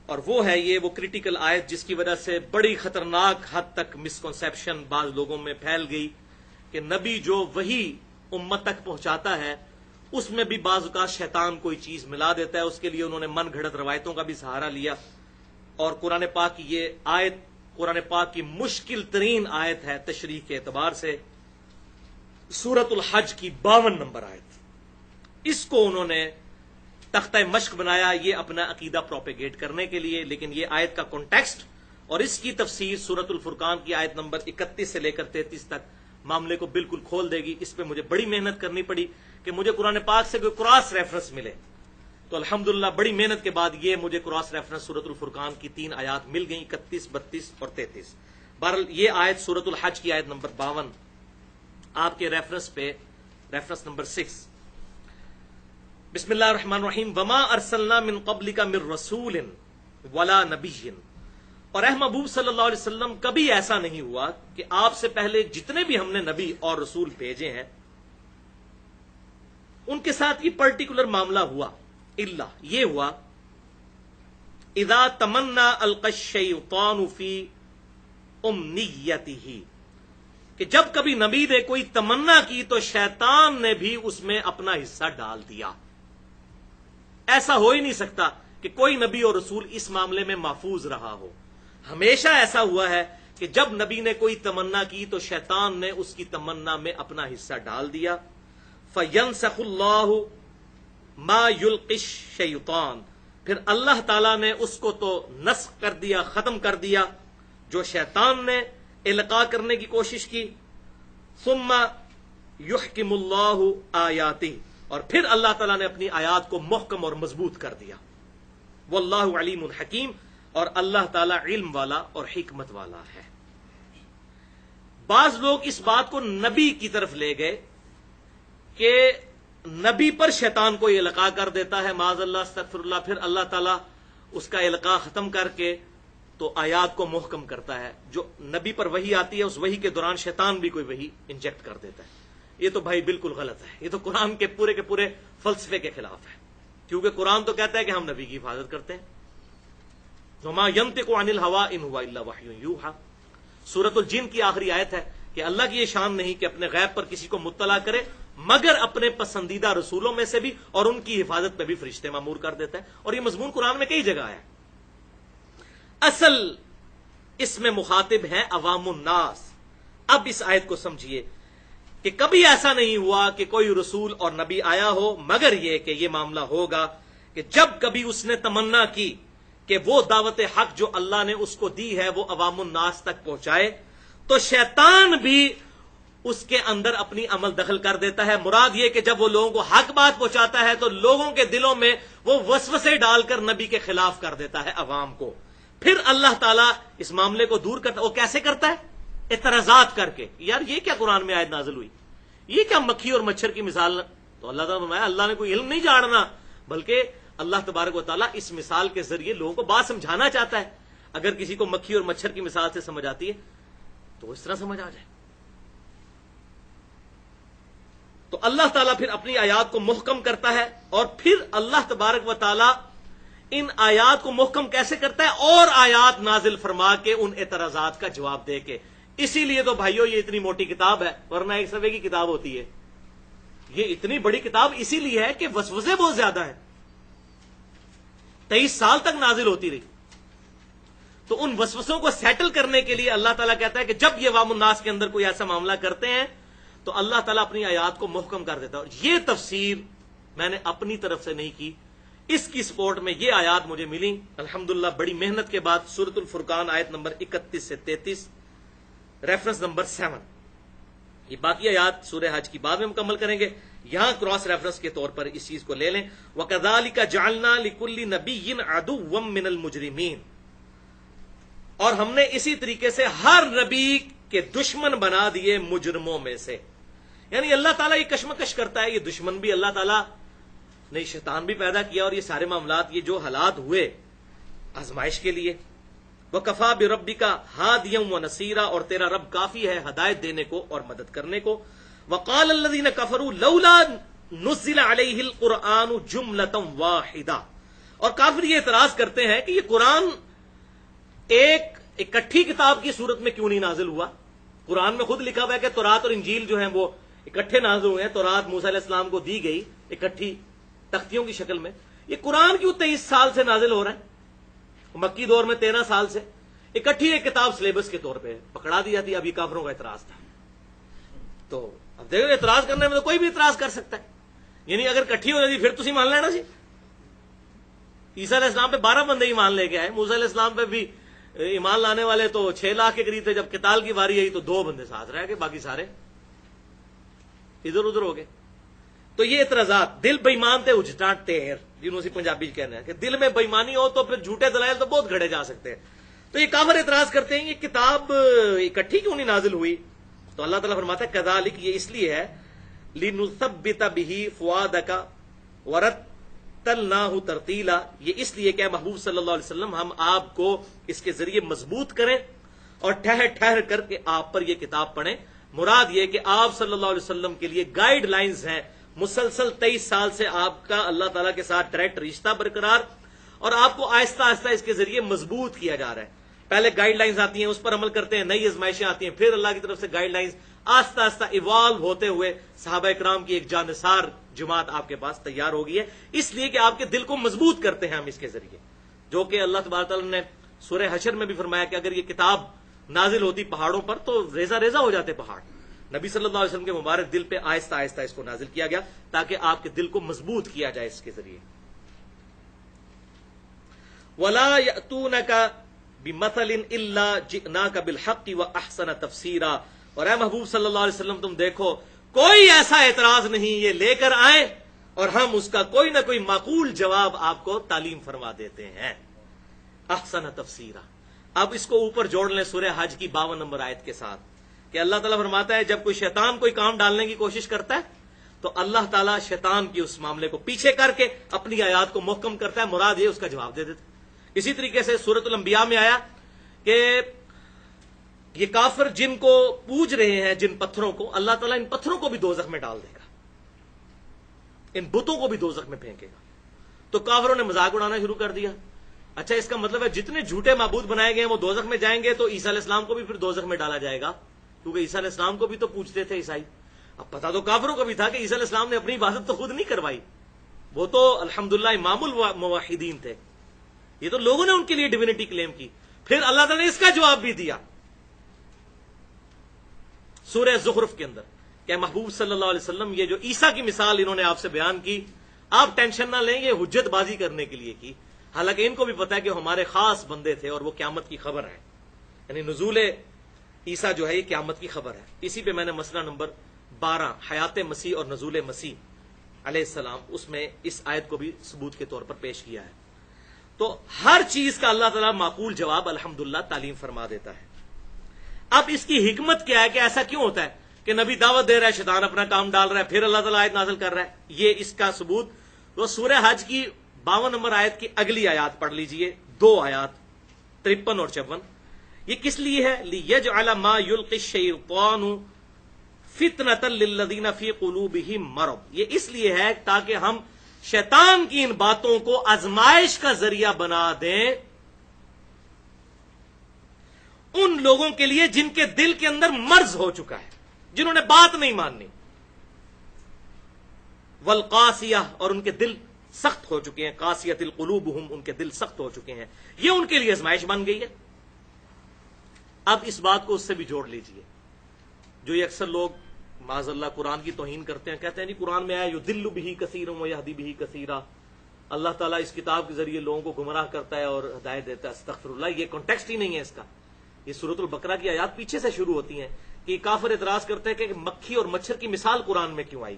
اور وہ ہے یہ وہ کریٹیکل آیت جس کی وجہ سے بڑی خطرناک حد تک مسکنسیپشن بعض لوگوں میں پھیل گئی کہ نبی جو وہی امت تک پہنچاتا ہے اس میں بھی بعض اوقات شیطان کوئی چیز ملا دیتا ہے. اس کے لیے انہوں نے من گھڑت روایتوں کا بھی سہارا لیا. اور قرآن پاک کی یہ آیت قرآن پاک کی مشکل ترین آیت ہے تشریح کے اعتبار سے. سورۃ الحج کی 52 نمبر آیت. اس کو انہوں نے تختہ مشق بنایا یہ اپنا عقیدہ پروپیگیٹ کرنے کے لیے. لیکن یہ آیت کا کانٹیکسٹ اور اس کی تفسیر سورۃ الفرقان کی آیت نمبر 31 سے لے کر 33 تک معاملے کو بالکل کھول دے گی. اس پہ مجھے بڑی محنت کرنی پڑی کہ مجھے قرآن پاک سے کوئی کراس ریفرنس ملے. تو الحمدللہ بڑی محنت کے بعد یہ مجھے کراس ریفرنس سورۃ الفرقان کی 3 آیات مل گئیں 31, 32 اور 33. بہرحال یہ آیت سورۃ الحج کی آیت نمبر 52 آپ کے ریفرنس پہ ریفرنس نمبر 6. بسم اللہ الرحمن الرحیم. وما ارسلنا من قبلک من رسول ولا نبی. اور اے محبوب صلی اللہ علیہ وسلم کبھی ایسا نہیں ہوا کہ آپ سے پہلے جتنے بھی ہم نے نبی اور رسول بھیجے ہیں ان کے ساتھ یہ پرٹیکولر معاملہ ہوا. الا یہ ہوا اذا تمنا القى الشیطان فی امنیتہ کہ جب کبھی نبی نے کوئی تمنا کی تو شیطان نے بھی اس میں اپنا حصہ ڈال دیا. ایسا ہو ہی نہیں سکتا کہ کوئی نبی اور رسول اس معاملے میں محفوظ رہا ہو. ہمیشہ ایسا ہوا ہے کہ جب نبی نے کوئی تمنا کی تو شیطان نے اس کی تمنا میں اپنا حصہ ڈال دیا. فَيَنْسَخُ اللَّهُ مَا يُلْقِي الشَّيْطَانُ. پھر اللہ تعالیٰ نے اس کو تو نسخ کر دیا, ختم کر دیا جو شیطان نے القاء کرنے کی کوشش کی. ثُمَّ يُحْكِمُ اللَّهُ آیَاتِهِ. اور پھر اللہ تعالیٰ نے اپنی آیات کو محکم اور مضبوط کر دیا. وَاللَّهُ عَلِيمٌ حَكِيمٌ. اور اللہ تعالیٰ علم والا اور حکمت والا ہے. بعض لوگ اس بات کو نبی کی طرف لے گئے کہ نبی پر شیطان کو القاء کر دیتا ہے معاذ اللہ استغفر اللہ, پھر اللہ تعالیٰ اس کا القاء ختم کر کے تو آیات کو محکم کرتا ہے. جو نبی پر وحی آتی ہے اس وحی کے دوران شیطان بھی کوئی وحی انجیکٹ کر دیتا ہے. یہ تو بھائی بالکل غلط ہے. یہ تو قرآن کے پورے فلسفے کے خلاف ہے, کیونکہ قرآن تو کہتا ہے کہ ہم نبی کی حفاظت کرتے ہیں. وما ينطق عن الهوى ان هو الا وحی یوحى. سورۃ الجن کی آخری آیت ہے کہ اللہ کی یہ شان نہیں کہ اپنے غیب پر کسی کو مطلع کرے مگر اپنے پسندیدہ رسولوں میں سے بھی, اور ان کی حفاظت پہ بھی فرشتے مامور کر دیتا ہے. اور یہ مضمون قرآن میں کئی جگہ ہے. اصل اس میں مخاطب ہے عوام الناس. اب اس آیت کو سمجھیے کہ کبھی ایسا نہیں ہوا کہ کوئی رسول اور نبی آیا ہو مگر یہ کہ یہ معاملہ ہوگا کہ جب کبھی اس نے تمنا کی کہ وہ دعوت حق جو اللہ نے اس کو دی ہے وہ عوام الناس تک پہنچائے تو شیطان بھی اس کے اندر اپنی عمل دخل کر دیتا ہے. مراد یہ کہ جب وہ لوگوں کو حق بات پہنچاتا ہے تو لوگوں کے دلوں میں وہ وسوسے ڈال کر نبی کے خلاف کر دیتا ہے عوام کو. پھر اللہ تعالیٰ اس معاملے کو دور کرتا ہے. وہ کیسے کرتا ہے؟ اعتراضات کر کے. یار یہ کیا قرآن میں آیت نازل ہوئی, یہ کیا مکھی اور مچھر کی مثال. تو اللہ تعالیٰ نے فرمایا اللہ نے کوئی علم نہیں جاننا, بلکہ اللہ تبارک و تعالیٰ اس مثال کے ذریعے لوگوں کو بات سمجھانا چاہتا ہے. اگر کسی کو مکھی اور مچھر کی مثال سے سمجھ آتی ہے تو اس طرح سمجھ آ جائے. تو اللہ تعالیٰ پھر اپنی آیات کو محکم کرتا ہے, اور پھر اللہ تبارک و تعالیٰ ان آیات کو محکم کیسے کرتا ہے, اور آیات نازل فرما کے ان اعتراضات کا جواب دے کے. اسی لیے تو بھائیو یہ اتنی موٹی کتاب ہے, ورنہ ایک صفحے کی کتاب ہوتی ہے. یہ اتنی بڑی کتاب اسی لیے ہے کہ وسوسے بہت زیادہ ہیں. 23 سال تک نازل ہوتی رہی. تو ان وسوسوں کو سیٹل کرنے کے لیے اللہ تعالیٰ کہتا ہے کہ جب یہ عوام الناس کے اندر کوئی ایسا معاملہ کرتے ہیں تو اللہ تعالیٰ اپنی آیات کو محکم کر دیتا ہے. اور یہ تفسیر میں نے اپنی طرف سے نہیں کی, اس کی سپورٹ میں یہ آیات مجھے ملی الحمدللہ بڑی محنت کے بعد. سورۃ الفرقان آیت نمبر 31 سے 33 ریفرنس نمبر 7. یہ باقی آیات سورہ حج کی بعد میں مکمل کریں گے. یہاں کراس ریفرنس کے طور پر اس چیز کو لے لیں. وَكَذَلِكَ جَعَلْنَا لِكُلِّ نَبِيٍّ عَدُوًّا مِّنَ الْمُجْرِمِينَ. اور ہم نے اسی طریقے سے ہر نبی کے دشمن بنا دیے مجرموں میں سے. یعنی اللہ تعالیٰ یہ کشمکش کرتا ہے. یہ دشمن بھی اللہ تعالیٰ نے شیطان بھی پیدا کیا, اور یہ سارے معاملات یہ جو حالات ہوئے آزمائش کے لیے. وَكَفَى بِرَبِّكَ هَادِيًا وَنَصِيرًا. اور تیرا رب کافی ہے ہدایت دینے کو اور مدد کرنے کو. وَقَالَ الَّذِينَ كَفَرُوا لَوْلَا نُزِّلَ عَلَيْهِ الْقُرْآنُ جُمْلَةً وَاحِدَةً. اور کافر یہ اعتراض کرتے ہیں کہ یہ قرآن ایک اکٹھی کتاب کی صورت میں کیوں نہیں نازل ہوا؟ قرآن میں خود لکھا ہوا ہے کہ تورات اور انجیل جو ہیں وہ اکٹھے نازل ہوئے ہیں، تورات موسیٰ علیہ السلام کو دی گئی اکٹھی تختیوں کی شکل میں، یہ قرآن کیوں 23 سال سے نازل ہو رہا ہے؟ مکی دور میں 13 سال سے اکٹھی ایک کتاب سلیبس کے طور پہ پکڑا دی جاتی ہے۔ اب یہ کافروں کا اعتراض تھا، تو اب دیکھو اعتراض کرنے میں تو کوئی بھی اعتراض کر سکتا ہے، یعنی اگر اکٹھی ہو جاتی پھر تسی مان لینا جی۔ عیسیٰ علیہ السلام پہ 12 بندے ایمان لے کے آئے، موسیٰ علیہ السلام پہ بھی ایمان لانے والے تو 6 لاکھ کے قریب تھے، جب قتال کی باری آئی تو 2 بندے ساتھ رہ گئے، باقی سارے ادھر ادھر ہو گئے۔ تو یہ اعتراضات دل بےمان تے اجٹاٹ تیر، جنہوں سے پنجابی کہنا ہے کہ دل میں بےمانی ہو تو پھر جھوٹے دلائل تو بہت گھڑے جا سکتے ہیں۔ تو یہ کافر اعتراض کرتے ہیں یہ کتاب اکٹھی کیوں نہیں نازل ہوئی؟ تو اللہ تعالیٰ فرماتا ہے کذالک، یہ اس لیے ہے لنثبت به فؤادک ورتلناہ ترتیلا، یہ اس لیے کہ محبوب صلی اللہ علیہ وسلم ہم آپ کو اس کے ذریعے مضبوط کریں اور ٹھہر ٹھہر کر کے آپ پر یہ کتاب پڑھیں۔ مراد یہ کہ آپ صلی اللہ علیہ وسلم کے لیے گائیڈ لائنز ہیں، مسلسل 23 سال سے آپ کا اللہ تعالیٰ کے ساتھ ڈائریکٹ رشتہ برقرار، اور آپ کو آہستہ آہستہ اس کے ذریعے مضبوط کیا جا رہا ہے۔ پہلے گائیڈ لائنز آتی ہیں، اس پر عمل کرتے ہیں، نئی آزمائشیں آتی ہیں، پھر اللہ کی طرف سے گائیڈ لائنز آہستہ آہستہ ایوالو ہوتے ہوئے صحابہ اکرام کی ایک جانثار جماعت آپ کے پاس تیار ہو گئی ہے، اس لیے کہ آپ کے دل کو مضبوط کرتے ہیں ہم اس کے ذریعے، جو کہ اللہ تبارک تعالیٰ نے سورہ حشر میں بھی فرمایا کہ اگر یہ کتاب نازل ہوتی پہاڑوں پر تو ریزہ ریزہ ہو جاتے پہاڑ۔ نبی صلی اللہ علیہ وسلم کے مبارک دل پہ آہستہ آہستہ اس کو نازل کیا گیا تاکہ آپ کے دل کو مضبوط کیا جائے اس کے ذریعے۔ وَلَا يَأْتُونَكَ بِمَثَلٍ إِلَّا جِئْنَاكَ بِالْحَقِّ وَأَحْسَنَ تَفْسِيرًا، اور اے محبوب صلی اللہ علیہ وسلم تم دیکھو کوئی ایسا اعتراض نہیں یہ لے کر آئیں اور ہم اس کا کوئی نہ کوئی معقول جواب آپ کو تعلیم فرما دیتے ہیں۔ احسن تفسیرا، اب اس کو اوپر جوڑ لیں سورہ حج کی 52 نمبر آیت کے ساتھ کہ اللہ تعالیٰ فرماتا ہے جب کوئی شیطان کوئی کام ڈالنے کی کوشش کرتا ہے تو اللہ تعالیٰ شیطان کی اس معاملے کو پیچھے کر کے اپنی آیات کو محکم کرتا ہے، مراد یہ اس کا جواب دے دیتا ہے۔ اسی طریقے سے سورۃ الانبیاء میں آیا کہ یہ کافر جن کو پوج رہے ہیں، جن پتھروں کو، اللہ تعالیٰ ان پتھروں کو بھی دوزخ میں ڈال دے گا، ان بتوں کو بھی دوزخ میں پھینکے گا۔ تو کافروں نے مذاق اڑانا شروع کر دیا، اچھا اس کا مطلب ہے جتنے جھوٹے معبود بنائے گئے ہیں وہ دوزخ میں جائیں گے، تو عیسیٰ علیہ السلام کو بھی پھر دوزخ میں ڈالا جائے گا، کیونکہ عیسیٰ علیہ السلام کو بھی تو پوچھتے تھے عیسائی۔ اب پتا تو کافروں کو بھی تھا کہ عیسیٰ علیہ السلام نے اپنی عبادت تو خود نہیں کروائی، وہ تو الحمدللہ امام الموحدین تھے، یہ تو لوگوں نے ان کے لیے ڈیوینٹی کلیم کی۔ پھر اللہ تعالیٰ نے اس کا جواب بھی دیا سورہ زخرف کے اندر کہ محبوب صلی اللہ علیہ وسلم یہ جو عیسیٰ کی مثال انہوں نے آپ سے بیان کی، آپ ٹینشن نہ لیں، یہ حجت بازی کرنے کے لیے کی، حالانکہ ان کو بھی پتا ہے کہ ہمارے خاص بندے تھے اور وہ قیامت کی خبر ہے، یعنی نزول عیسیٰ جو ہے یہ قیامت کی خبر ہے۔ اسی پہ میں نے مسئلہ نمبر 12 حیات مسیح اور نزول مسیح علیہ السلام، اس میں اس آیت کو بھی ثبوت کے طور پر پیش کیا ہے۔ تو ہر چیز کا اللہ تعالیٰ معقول جواب الحمدللہ تعلیم فرما دیتا ہے۔ اب اس کی حکمت کیا ہے کہ ایسا کیوں ہوتا ہے کہ نبی دعوت دے رہا ہے، شیطان اپنا کام ڈال رہا ہے، پھر اللہ تعالیٰ آیت نازل کر رہا ہے؟ یہ اس کا ثبوت وہ سورہ حج کی 52 نمبر آیت کی اگلی آیات پڑھ لیجئے، 2 آیات 53 اور 54۔ یہ کس لیے ہے؟ لِيَجْعَلَ مَا يُلْقِي الشَّيْطَانُ فِتْنَةً لِلَّذِينَ فِي قُلُوبِهِم مَرَضٌ، یہ اس لیے ہے تاکہ ہم شیطان کی ان باتوں کو آزمائش کا ذریعہ بنا دیں ان لوگوں کے لیے جن کے دل کے اندر مرض ہو چکا ہے، جنہوں نے بات نہیں ماننی، والقاسیہ، اور ان کے دل سخت ہو چکے ہیں، قاسیۃ القلوبہم، ان کے دل سخت ہو چکے ہیں، یہ ان کے لیے آزمائش بن گئی ہے۔ اب اس بات کو اس سے بھی جوڑ لیجئے، جو یہ اکثر لوگ معاذ اللہ قرآن کی توہین کرتے ہیں، کہتے ہیں نہیں قرآن میں آیا یضل بہ کثیر ویہدی بہ کثیرا، اللہ تعالیٰ اس کتاب کے ذریعے لوگوں کو گمراہ کرتا ہے اور ہدایت دیتا ہے۔ استغفر اللہ، یہ کانٹیکسٹ ہی نہیں ہے اس کا۔ یہ سورۃ البقرہ کی آیات پیچھے سے شروع ہوتی ہیں کہ کافر اعتراض کرتے ہیں کہ مکھی اور مچھر کی مثال قرآن میں کیوں آئی؟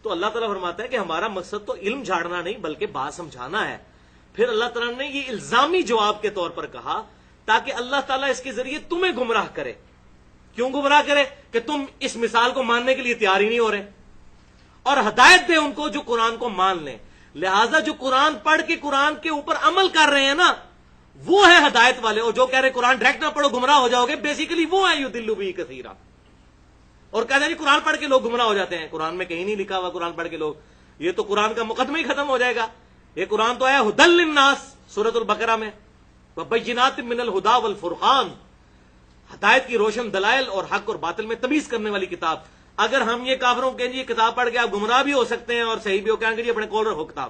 تو اللہ تعالیٰ فرماتا ہے کہ ہمارا مقصد تو علم جھاڑنا نہیں بلکہ بات سمجھانا ہے۔ پھر اللہ تعالیٰ نے یہ الزامی جواب کے طور پر کہا تاکہ اللہ تعالیٰ اس کے ذریعے تمہیں گمراہ کرے۔ کیوں گمراہ کرے؟ کہ تم اس مثال کو ماننے کے لیے تیار ہی نہیں ہو رہے، اور ہدایت دے ان کو جو قرآن کو مان لیں۔ لہٰذا جو قرآن پڑھ کے قرآن کے اوپر عمل کر رہے ہیں نا، وہ ہے ہدایت والے، اور جو کہہ رہے قرآن ڈائریکٹ نہ پڑھو گمراہ ہو جاؤ گے، بیسیکلی وہ ہے یضل بہ کثیرا۔ اور کہتے ہیں قرآن پڑھ کے لوگ گمراہ ہو جاتے ہیں، قرآن میں کہیں نہیں لکھا ہوا قرآن پڑھ کے لوگ، یہ تو قرآن کا مقدمہ ہی ختم ہو جائے گا یہ قرآن تو آیا ہدل للناس سورۃ البقرہ میں، وبینات من الہدی والفرقان، ہدایت کی روشن دلائل اور حق اور باطل میں تمیز کرنے والی کتاب۔ اگر ہم یہ کافروں کہیں یہ کتاب پڑھ کے آپ گمراہ بھی ہو سکتے ہیں اور صحیح بھی ہو، کہیں گے جی اپنے کول رکھو کتاب،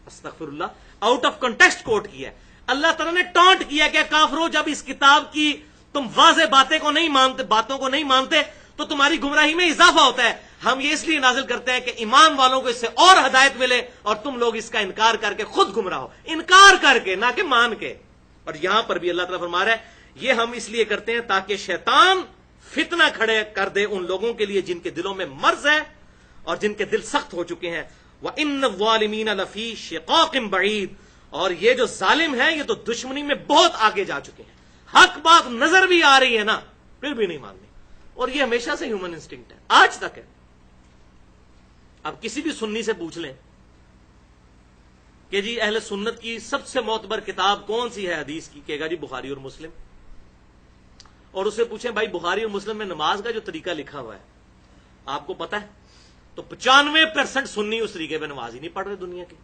استغفر اللہ، آؤٹ آف کنٹیکسٹ کوٹ کیا ہے۔ اللہ تعالیٰ نے ٹانٹ کیا کہ کافروں جب اس کتاب کی تم واضح باتوں کو نہیں مانتے تو تمہاری گمراہی میں اضافہ ہوتا ہے۔ ہم یہ اس لیے نازل کرتے ہیں کہ ایمان والوں کو اس سے اور ہدایت ملے اور تم لوگ اس کا انکار کر کے خود گمراہ ہو، انکار کر کے نہ کہ مان کے۔ اور یہاں پر بھی اللہ تعالیٰ فرما رہا ہے یہ ہم اس لیے کرتے ہیں تاکہ شیطان فتنہ کھڑے کر دے ان لوگوں کے لیے جن کے دلوں میں مرض ہے اور جن کے دل سخت ہو چکے ہیں۔ وَإِنَّ الظَّالِمِينَ لَفِي شِقَاقٍ بَعِيدٍ، اور یہ جو ظالم ہیں یہ تو دشمنی میں بہت آگے جا چکے ہیں، حق بات نظر بھی آ رہی ہے نا پھر بھی نہیں ماننی، اور یہ ہمیشہ سے ہیومن انسٹنکٹ ہے، آج تک ہے۔ اب کسی بھی سنی سے پوچھ لیں کہ جی اہل سنت کی سب سے معتبر کتاب کون سی ہے حدیث کی، کہے گا جی بخاری اور مسلم۔ اور اس سے پوچھیں بھائی بخاری اور مسلم میں نماز کا جو طریقہ لکھا ہوا ہے آپ کو پتا ہے؟ تو 95% سنی اس طریقے پہ نماز ہی نہیں پڑھ رہے دنیا کے۔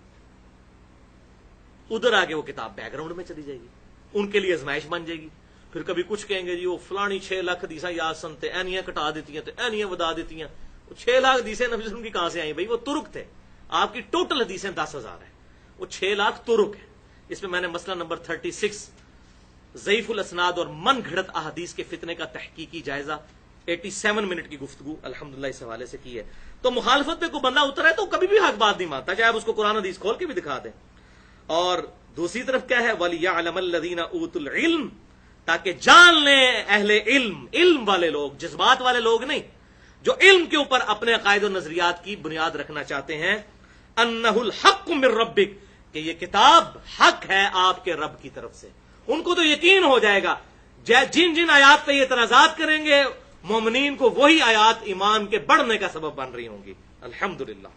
ادھر آگے وہ کتاب بیک گراؤنڈ میں چلی جائے گی، ان کے لیے ازمائش بن جائے گی۔ پھر کبھی کچھ کہیں گے جی وہ فلانی 6 لاکھ حدیثاں یاد سنتے، اینیاں کٹا دیتی ہیں تو اینیاں ودا دیتی ہیں۔ 6 لاکھ حدیثیں نبی صلی اللہ علیہ وسلم کی کہاں سے آئیں بھائی؟ وہ ترک تھے، آپ کی ٹوٹل حدیثیں 10,000 ہیں، وہ 6 لاکھ ترک ہیں۔ اس میں نے مسئلہ نمبر 36 ضعیف الاسناد اور من گھڑت احادیث کے فتنے کا تحقیقی جائزہ 87 منٹ کی گفتگو الحمدللہ اس حوالے سے کی ہے۔ تو مخالفت پہ کوئی بندہ اترا ہے تو کبھی بھی حق بات نہیں مانتا، چاہے آپ اس کو قرآن حدیث کھول کے بھی دکھا دیں۔ اور دوسری طرف کیا ہے؟ وَلِيَعْلَمَ الَّذِينَ أُوتُوا الْعِلْمَ، تاکہ جان لیں اہل علم، علم والے لوگ، جذبات والے لوگ نہیں، جو علم کے اوپر اپنے عقائد و نظریات کی بنیاد رکھنا چاہتے ہیں، أَنَّهُ الْحَقُّ مِن رَبِّكَ، کہ یہ کتاب حق ہے آپ کے رب کی طرف سے۔ ان کو تو یقین ہو جائے گا، جن جن آیات پہ یہ اعتراضات کریں گے مومنین کو وہی آیات ایمان کے بڑھنے کا سبب بن رہی ہوں گی۔ الحمدللہ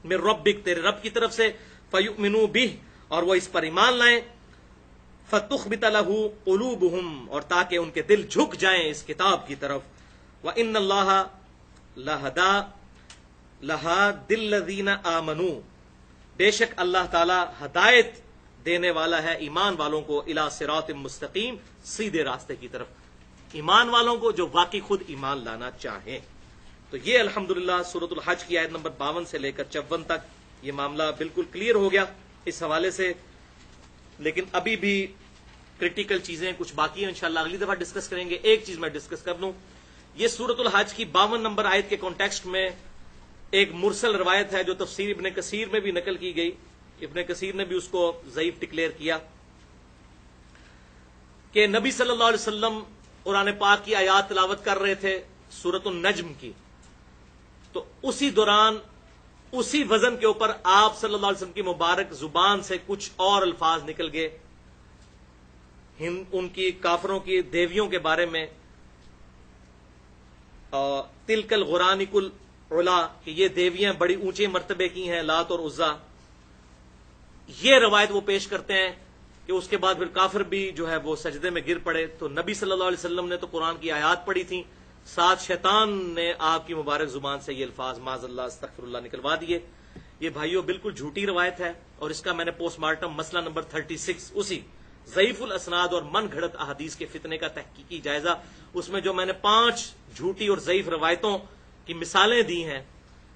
من ربک، تیرے رب کی طرف سے، فیؤمنوا بہ، اور وہ اس پر ایمان لائیں، فتخبت لہ قلوبہم، اور تاکہ ان کے دل جھک جائیں اس کتاب کی طرف۔ وان اللہ لہادی الذین آمنوا، بے شک اللہ تعالی ہدایت دینے والا ہے ایمان والوں کو، الی صراط مستقیم، سیدھے راستے کی طرف، ایمان والوں کو جو واقعی خود ایمان لانا چاہیں۔ تو یہ الحمدللہ سورۃ الحج کی آیت نمبر 52 سے لے کر 54 تک یہ معاملہ بالکل کلیئر ہو گیا اس حوالے سے۔ لیکن ابھی بھی کریٹیکل چیزیں کچھ باقی ہیں، انشاءاللہ اگلی دفعہ ڈسکس کریں گے۔ ایک چیز میں ڈسکس کر لوں، یہ سورۃ الحج کی 52 نمبر آیت کے کانٹیکسٹ میں ایک مرسل روایت ہے جو تفسیر ابن کثیر میں بھی نقل کی گئی، ابن کثیر نے بھی اس کو ضعیف ڈکلیئر کیا، کہ نبی صلی اللہ علیہ وسلم قرآن پاک کی آیات تلاوت کر رہے تھے سورۃ النجم کی، تو اسی دوران اسی وزن کے اوپر آپ صلی اللہ علیہ وسلم کی مبارک زبان سے کچھ اور الفاظ نکل گئے ان کی کافروں کی دیویوں کے بارے میں، تلک الغرانک العلا، کہ یہ دیویاں بڑی اونچے مرتبے کی ہیں، لات اور عزا۔ یہ روایت وہ پیش کرتے ہیں کہ اس کے بعد پھر کافر بھی جو ہے وہ سجدے میں گر پڑے، تو نبی صلی اللہ علیہ وسلم نے تو قرآن کی آیات پڑھی تھیں، ساتھ شیطان نے آپ کی مبارک زبان سے یہ الفاظ معاذ اللہ استغفر اللہ نکلوا دیے۔ یہ بھائیوں بالکل جھوٹی روایت ہے، اور اس کا میں نے پوسٹ مارٹم مسئلہ نمبر 36 اسی ضعیف الاسناد اور من گھڑت احادیث کے فتنے کا تحقیقی جائزہ، اس میں جو میں نے 5 جھوٹی اور ضعیف روایتوں کی مثالیں دی ہیں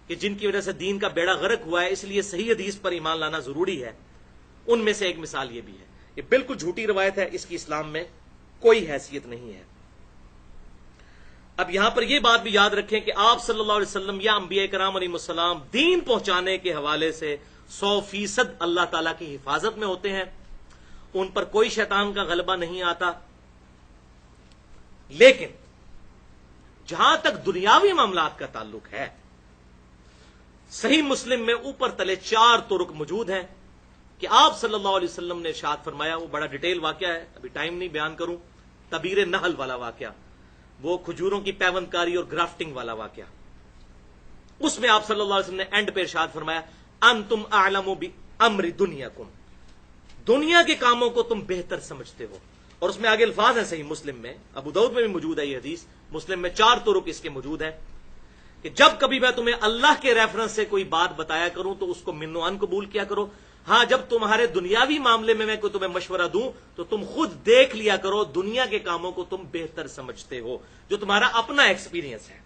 کہ جن کی وجہ سے دین کا بیڑا غرق ہوا ہے، اس لیے صحیح حدیث پر ایمان لانا ضروری ہے، ان میں سے ایک مثال یہ بھی ہے۔ یہ بالکل جھوٹی روایت ہے، اس کی اسلام میں کوئی حیثیت نہیں ہے۔ اب یہاں پر یہ بات بھی یاد رکھیں کہ آپ صلی اللہ علیہ وسلم یا انبیاء کرام علیہ السلام دین پہنچانے کے حوالے سے 100% اللہ تعالیٰ کی حفاظت میں ہوتے ہیں، ان پر کوئی شیطان کا غلبہ نہیں آتا۔ لیکن جہاں تک دنیاوی معاملات کا تعلق ہے، صحیح مسلم میں اوپر تلے 4 طرق موجود ہیں کہ آپ صلی اللہ علیہ وسلم نے ارشاد فرمایا، وہ بڑا ڈیٹیل واقعہ ہے، ابھی ٹائم نہیں بیان کروں، تبیر نحل والا واقعہ، وہ کھجوروں کی پیوند کاری اور گرافٹنگ والا واقعہ، اس میں آپ صلی اللہ علیہ وسلم نے اینڈ پہ ارشاد فرمایا، انتم اعلم بامر دنیاکم، دنیا کے کاموں کو تم بہتر سمجھتے ہو۔ اور اس میں آگے الفاظ ہیں صحیح مسلم میں، ابو داؤد میں بھی موجود ہے یہ حدیث، مسلم میں 4 طرق اس کے موجود ہیں کہ جب کبھی میں تمہیں اللہ کے ریفرنس سے کوئی بات بتایا کروں تو اس کو من و عن قبول کیا کرو. ہاں جب تمہارے دنیاوی معاملے میں کوئی تمہیں مشورہ دوں تو تم خود دیکھ لیا کرو دنیا کے کاموں کو تم بہتر سمجھتے ہو جو تمہارا اپنا ایکسپیرینس ہے.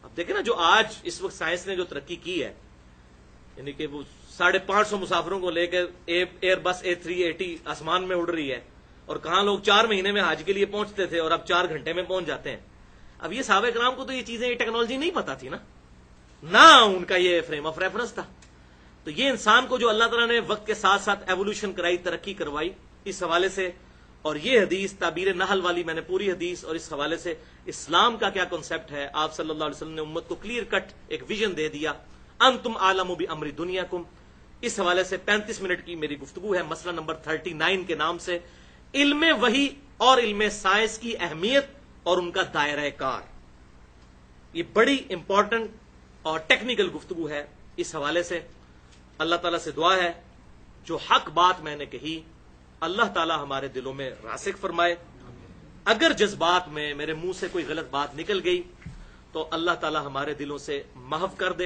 اب دیکھیں نا جو آج اس وقت سائنس نے جو ترقی کی ہے، یعنی کہ وہ 550 مسافروں کو لے کے ایئر بس A380 آسمان میں اڑ رہی ہے، اور کہاں لوگ 4 مہینے میں حج کے لیے پہنچتے تھے اور اب 4 گھنٹے میں پہنچ جاتے ہیں. اب یہ صحابہ کرام کو تو یہ چیزیں، یہ ٹیکنالوجی نہیں پتا تھی نہ ان کا یہ فریم آف ریفرنس تھا. تو یہ انسان کو جو اللہ تعالیٰ نے وقت کے ساتھ ساتھ ایوولوشن کرائی، ترقی کروائی، اس حوالے سے. اور یہ حدیث تعبیر نحل والی میں نے پوری حدیث اور اس حوالے سے اسلام کا کیا کنسپٹ ہے، آپ صلی اللہ علیہ وسلم نے امت کو کلیئر کٹ ایک ویژن دے دیا. انتم عالم بامر دنیاکم، اس حوالے سے 35 منٹ کی میری گفتگو ہے مسئلہ نمبر 39 کے نام سے، علم وحی اور علم سائنس کی اہمیت اور ان کا دائرہ کار. یہ بڑی امپورٹنٹ اور ٹیکنیکل گفتگو ہے. اس حوالے سے اللہ تعالیٰ سے دعا ہے جو حق بات میں نے کہی اللہ تعالیٰ ہمارے دلوں میں راسخ فرمائے. اگر جذبات میں میرے منہ سے کوئی غلط بات نکل گئی تو اللہ تعالیٰ ہمارے دلوں سے محو کر دے.